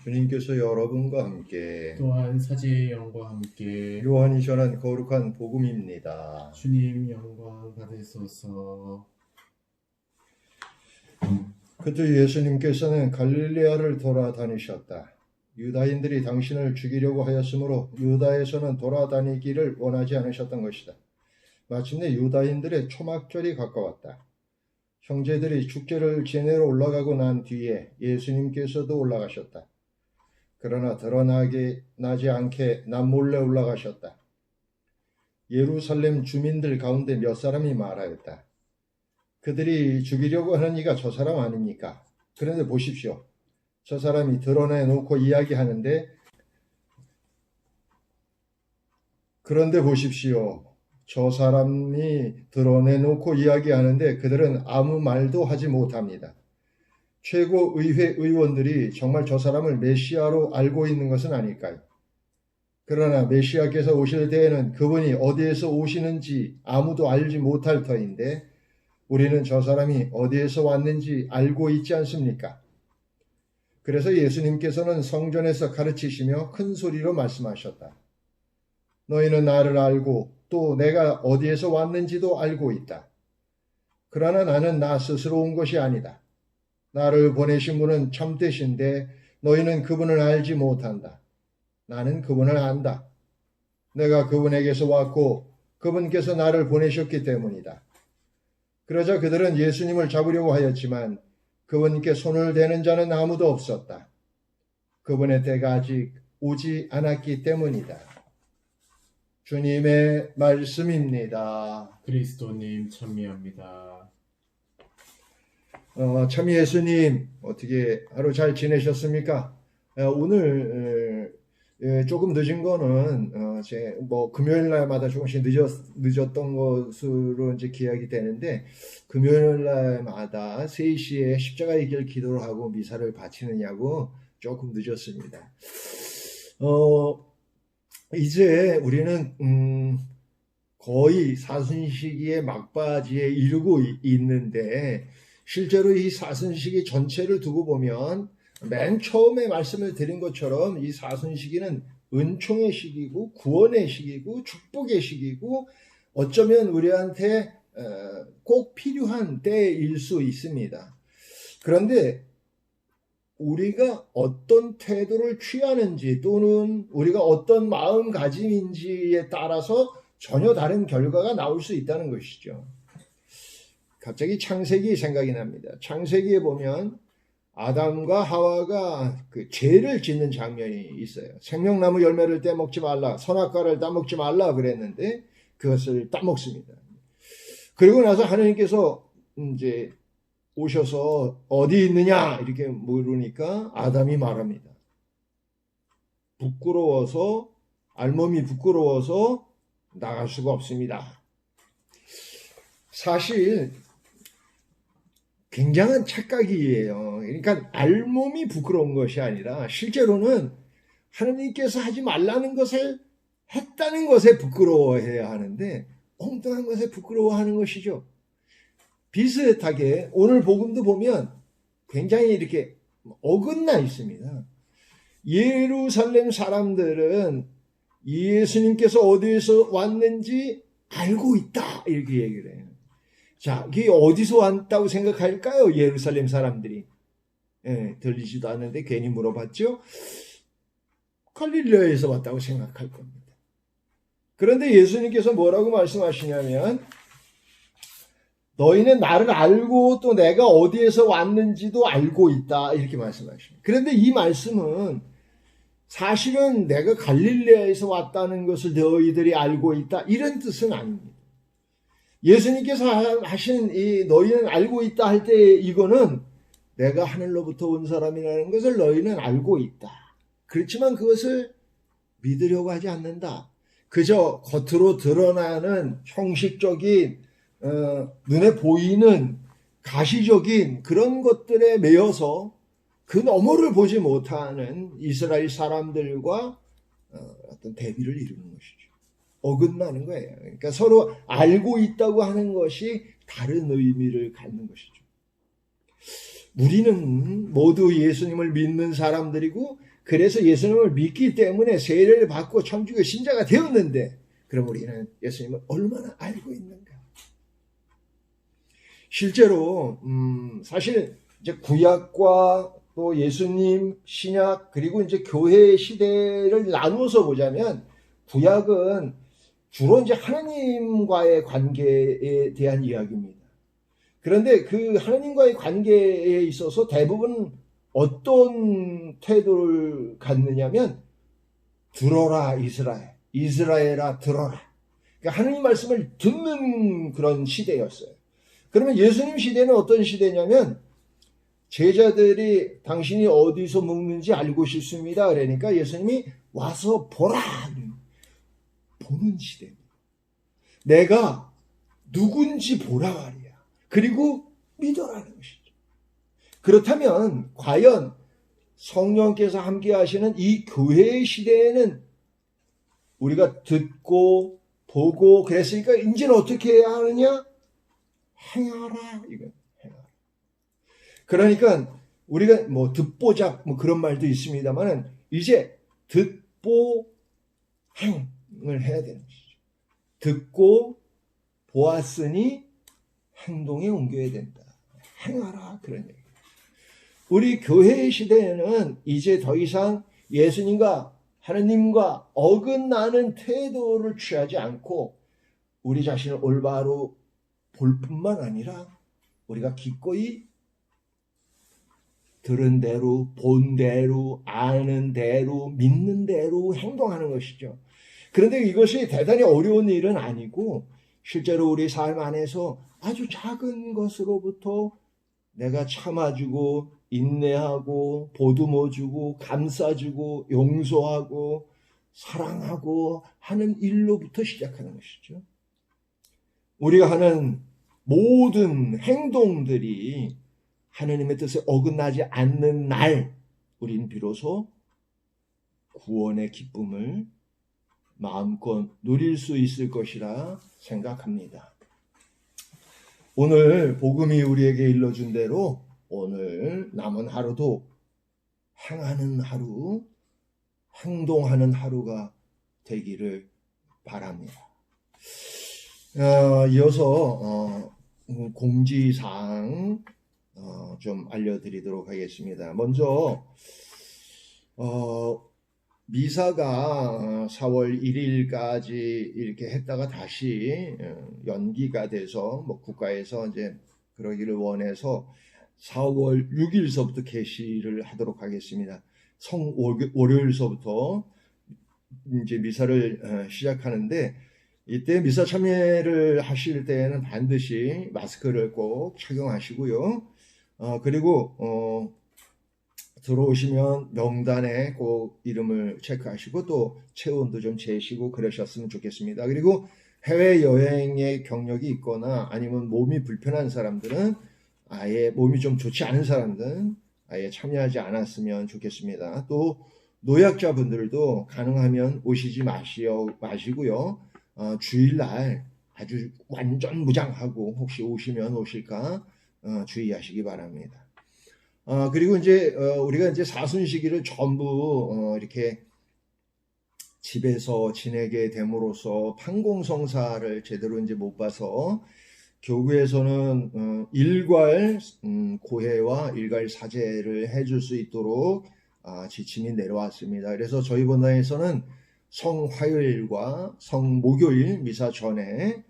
주님께서 여러분과 함께 또한 사제의 영과 함께 요한이 전한 거룩한 복음입니다. 주님 영광 받으소서. 그때 예수님께서는 갈릴레아를 돌아다니셨다. 유다인들이 당신을 죽이려고 하였으므로 유다에서는 돌아다니기를 원하지 않으셨던 것이다. 마침내 유다인들의 초막절이 가까웠다. 형제들이 축제를 지내러 올라가고 난 뒤에 예수님께서도 올라가셨다. 그러나 드러나지 않게 남몰래 올라가셨다. 예루살렘 주민들 가운데 몇 사람이 말하였다. 그들이 죽이려고 하는 이가 저 사람 아닙니까? 그런데 보십시오. 저 사람이 드러내놓고 이야기하는데 저 사람이 드러내놓고 이야기하는데 그들은 아무 말도 하지 못합니다. 최고의회 의원들이 정말 저 사람을 메시아로 알고 있는 것은 아닐까요? 그러나 메시아께서 오실 때에는 그분이 어디에서 오시는지 아무도 알지 못할 터인데 우리는 저 사람이 어디에서 왔는지 알고 있지 않습니까? 그래서 예수님께서는 성전에서 가르치시며 큰 소리로 말씀하셨다. 너희는 나를 알고 또 내가 어디에서 왔는지도 알고 있다. 그러나 나는 나 스스로 온 것이 아니다. 나를 보내신 분은 참되신데 너희는 그분을 알지 못한다. 나는 그분을 안다. 내가 그분에게서 왔고 그분께서 나를 보내셨기 때문이다. 그러자 그들은 예수님을 잡으려고 하였지만 그분께 손을 대는 자는 아무도 없었다. 그분의 때가 아직 오지 않았기 때문이다. 주님의 말씀입니다. 그리스도님 찬미합니다. 참 예수님 어떻게 하루 잘 지내셨습니까? 오늘 조금 늦은 거는 금요일 날마다 조금씩 늦었던 것으로 이제 기억이 되는데 금요일 날마다 3시에 십자가의 길 기도를 하고 미사를 바치느냐고 조금 늦었습니다. 이제 우리는 거의 사순시기의 막바지에 이르고 있는데 실제로 이 사순시기 전체를 두고 보면 맨 처음에 말씀을 드린 것처럼 이 사순시기는 은총의 시기고 구원의 시기고 축복의 시기고 어쩌면 우리한테 꼭 필요한 때일 수 있습니다. 그런데 우리가 어떤 태도를 취하는지 또는 우리가 어떤 마음가짐인지에 따라서 전혀 다른 결과가 나올 수 있다는 것이죠. 갑자기 창세기 생각이 납니다. 창세기에 보면 아담과 하와가 그 죄를 짓는 장면이 있어요. 생명나무 열매를 떼먹지 말라, 선악과를 따먹지 말라 그랬는데 그것을 따먹습니다. 그리고 나서 하나님께서 이제 오셔서 어디 있느냐 이렇게 물으니까 아담이 말합니다. 알몸이 부끄러워서 나갈 수가 없습니다. 사실 굉장한 착각이에요. 그러니까 알몸이 부끄러운 것이 아니라 실제로는 하나님께서 하지 말라는 것을 했다는 것에 부끄러워해야 하는데 엉뚱한 것에 부끄러워하는 것이죠. 비슷하게 오늘 복음도 보면 굉장히 이렇게 어긋나 있습니다. 예루살렘 사람들은 예수님께서 어디에서 왔는지 알고 있다 이렇게 얘기를 해요. 자, 이게 어디서 왔다고 생각할까요? 예루살렘 사람들이. 들리지도 않는데 괜히 물어봤죠? 갈릴레아에서 왔다고 생각할 겁니다. 그런데 예수님께서 뭐라고 말씀하시냐면 너희는 나를 알고 또 내가 어디에서 왔는지도 알고 있다 이렇게 말씀하십니다. 그런데 이 말씀은 사실은 내가 갈릴레아에서 왔다는 것을 너희들이 알고 있다 이런 뜻은 아닙니다. 예수님께서 하신 이 너희는 알고 있다 할 때 이거는 내가 하늘로부터 온 사람이라는 것을 너희는 알고 있다. 그렇지만 그것을 믿으려고 하지 않는다. 그저 겉으로 드러나는 형식적인 눈에 보이는 가시적인 그런 것들에 매여서 그 너머를 보지 못하는 이스라엘 사람들과 어떤 대비를 이루는 것이죠. 어긋나는 거예요. 그러니까 서로 알고 있다고 하는 것이 다른 의미를 갖는 것이죠. 우리는 모두 예수님을 믿는 사람들이고 그래서 예수님을 믿기 때문에 세례를 받고 천주교 신자가 되었는데, 그럼 우리는 예수님을 얼마나 알고 있는가? 실제로 사실 이제 구약과 또 예수님 신약 그리고 이제 교회 시대를 나누어서 보자면, 구약은 주로 이제 하나님과의 관계에 대한 이야기입니다. 그런데 그 하나님과의 관계에 있어서 대부분 어떤 태도를 갖느냐면, 들어라 이스라엘, 이스라엘아 들어라. 그러니까 하나님 말씀을 듣는 그런 시대였어요. 그러면 예수님 시대는 어떤 시대냐면, 제자들이 당신이 어디서 먹는지 알고 싶습니다. 그러니까 예수님이 와서 보라. 보는 시대입니다. 내가 누군지 보라 말이야. 그리고 믿어라는 것이죠. 그렇다면 과연 성령께서 함께 하시는 이 교회의 시대에는 우리가 듣고 보고 그랬으니까 이제는 어떻게 해야 하느냐? 행하라. 이거 행하라. 그러니까 우리가 뭐 듣보잡 뭐 그런 말도 있습니다만은 이제 듣보 행을 해야 되는 것이죠. 듣고 보았으니 행동에 옮겨야 된다. 행하라 그런 얘기. 우리 교회의 시대에는 이제 더 이상 예수님과 하느님과 어긋나는 태도를 취하지 않고 우리 자신을 올바로 볼 뿐만 아니라 우리가 기꺼이 들은 대로, 본 대로, 아는 대로, 믿는 대로 행동하는 것이죠. 그런데 이것이 대단히 어려운 일은 아니고 실제로 우리 삶 안에서 아주 작은 것으로부터 내가 참아주고 인내하고 보듬어주고 감싸주고 용서하고 사랑하고 하는 일로부터 시작하는 것이죠. 우리가 하는 모든 행동들이 하나님의 뜻에 어긋나지 않는 날 우린 비로소 구원의 기쁨을 마음껏 누릴 수 있을 것이라 생각합니다. 오늘 복음이 우리에게 일러준 대로 오늘 남은 하루도 행하는 하루, 행동하는 하루가 되기를 바랍니다. 이어서 공지사항 좀 알려드리도록 하겠습니다. 먼저 미사가 4월 1일까지 이렇게 했다가 다시 연기가 돼서 뭐 국가에서 이제 그러기를 원해서 4월 6일서부터 개시를 하도록 하겠습니다. 월요일서부터 이제 미사를 시작하는데 이때 미사 참여를 하실 때는 반드시 마스크를 꼭 착용하시고요. 그리고 들어오시면 명단에 꼭 이름을 체크하시고 또 체온도 좀 재시고 그러셨으면 좋겠습니다. 그리고 해외여행의 경력이 있거나 아니면 몸이 불편한 사람들은 아예 몸이 좀 좋지 않은 사람들은 아예 참여하지 않았으면 좋겠습니다. 또 노약자분들도 가능하면 오시지 마시고요. 주일날 아주 완전 무장하고 혹시 오시면 오실까 주의하시기 바랍니다. 그리고 이제 우리가 이제 사순시기를 전부 이렇게 집에서 지내게 됨으로써 판공성사를 제대로 이제 못 봐서 교구에서는 일괄 고해와 일괄 사제를 해줄 수 있도록 지침이 내려왔습니다. 그래서 저희 본당에서는 성화요일과 성목요일 미사 전에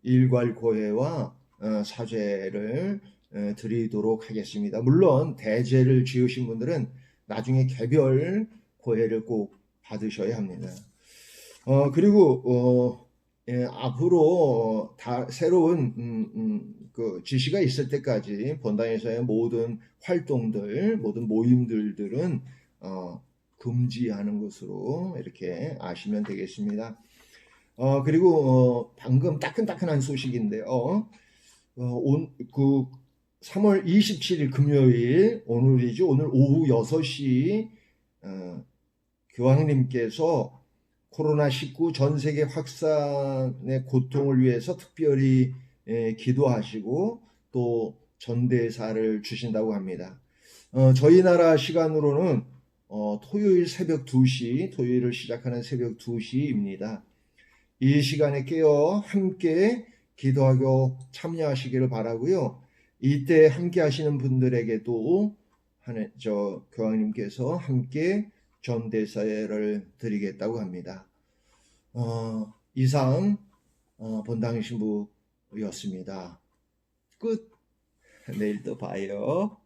일괄 고해와 사제를 드리도록 하겠습니다. 물론 대제를 지으신 분들은 나중에 개별 고해를 꼭 받으셔야 합니다. 그리고 앞으로 새로운 그 지시가 있을 때까지 본당에서의 모든 활동들, 모든 모임들은 금지하는 것으로 이렇게 아시면 되겠습니다. 그리고 방금 따끈따끈한 소식인데요. 3월 27일 금요일 오늘이죠. 오늘 오후 6시 교황님께서 코로나19 전 세계 확산의 고통을 위해서 특별히 기도하시고 또 전대사를 주신다고 합니다. 저희 나라 시간으로는 토요일 새벽 2시, 토요일을 시작하는 새벽 2시입니다. 이 시간에 깨어 함께 기도하고 참여하시기를 바라고요. 이때 함께 하시는 분들에게도 교황님께서 함께 전대사를 드리겠다고 합니다. 이상 본당 신부였습니다. 끝. 내일 또 봐요.